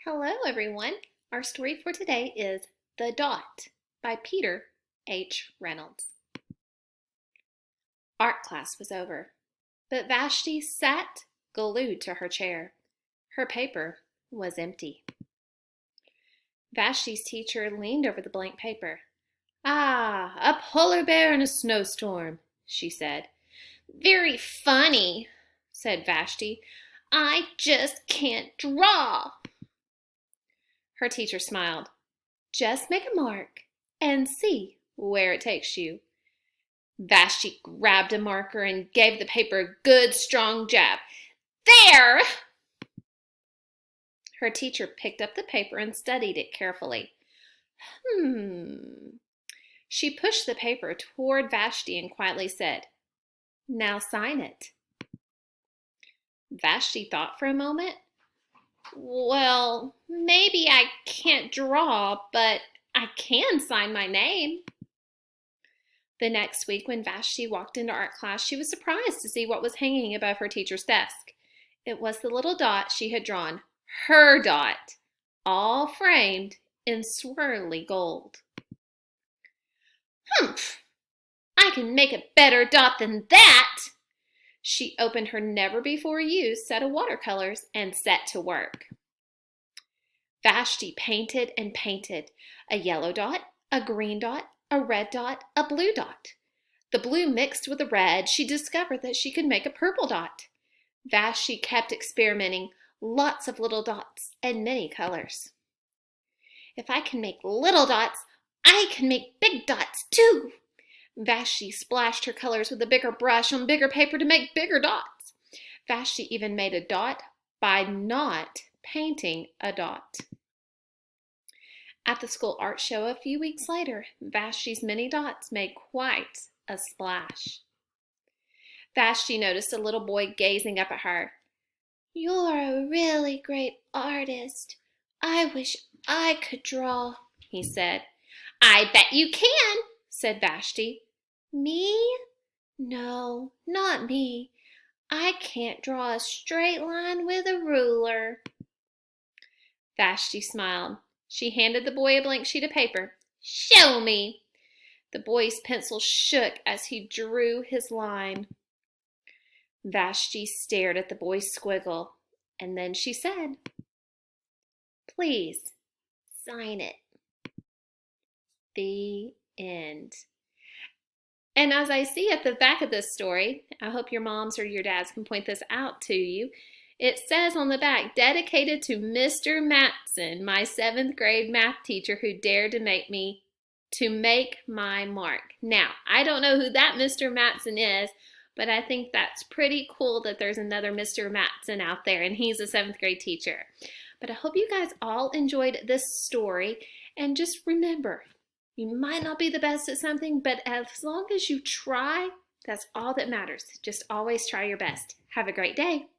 Hello, everyone. Our story for today is The Dot by Peter H. Reynolds. Art class was over, but Vashti sat glued to her chair. Her paper was empty. Vashti's teacher leaned over the blank paper. "Ah, a polar bear in a snowstorm," she said. "Very funny," said Vashti. "I just can't draw." Her teacher smiled. "Just make a mark and see where it takes you." Vashti grabbed a marker and gave the paper a good strong jab. "There!" Her teacher picked up the paper and studied it carefully. She pushed the paper toward Vashti and quietly said, "Now sign it." Vashti thought for a moment. "Well, maybe I can't draw, but I can sign my name." The next week, when Vashti walked into art class, she was surprised to see what was hanging above her teacher's desk. It was the little dot she had drawn, her dot, all framed in swirly gold. "Humph! I can make a better dot than that!" She opened her never-before-used set of watercolors and set to work. Vashti painted and painted. A yellow dot, a green dot, a red dot, a blue dot. The blue mixed with the red, she discovered that she could make a purple dot. Vashti kept experimenting, lots of little dots and many colors. "If I can make little dots, I can make big dots too." Vashti splashed her colors with a bigger brush on bigger paper to make bigger dots. Vashti even made a dot by not painting a dot. At the school art show a few weeks later, Vashti's many dots made quite a splash. Vashti noticed a little boy gazing up at her. "You're a really great artist. I wish I could draw," he said. "I bet you can," said Vashti. "Me? No, not me. I can't draw a straight line with a ruler." Vashti smiled. She handed the boy a blank sheet of paper. "Show me." The boy's pencil shook as he drew his line. Vashti stared at the boy's squiggle, and then she said, "Please, sign it." The end. And as I see at the back of this story, I hope your moms or your dads can point this out to you. It says on the back, "Dedicated to Mr. Matson, my 7th grade math teacher who dared to make my mark." Now, I don't know who that Mr. Matson is, but I think that's pretty cool that there's another Mr. Matson out there, and he's a 7th grade teacher. But I hope you guys all enjoyed this story, and just remember, you might not be the best at something, but as long as you try, that's all that matters. Just always try your best. Have a great day.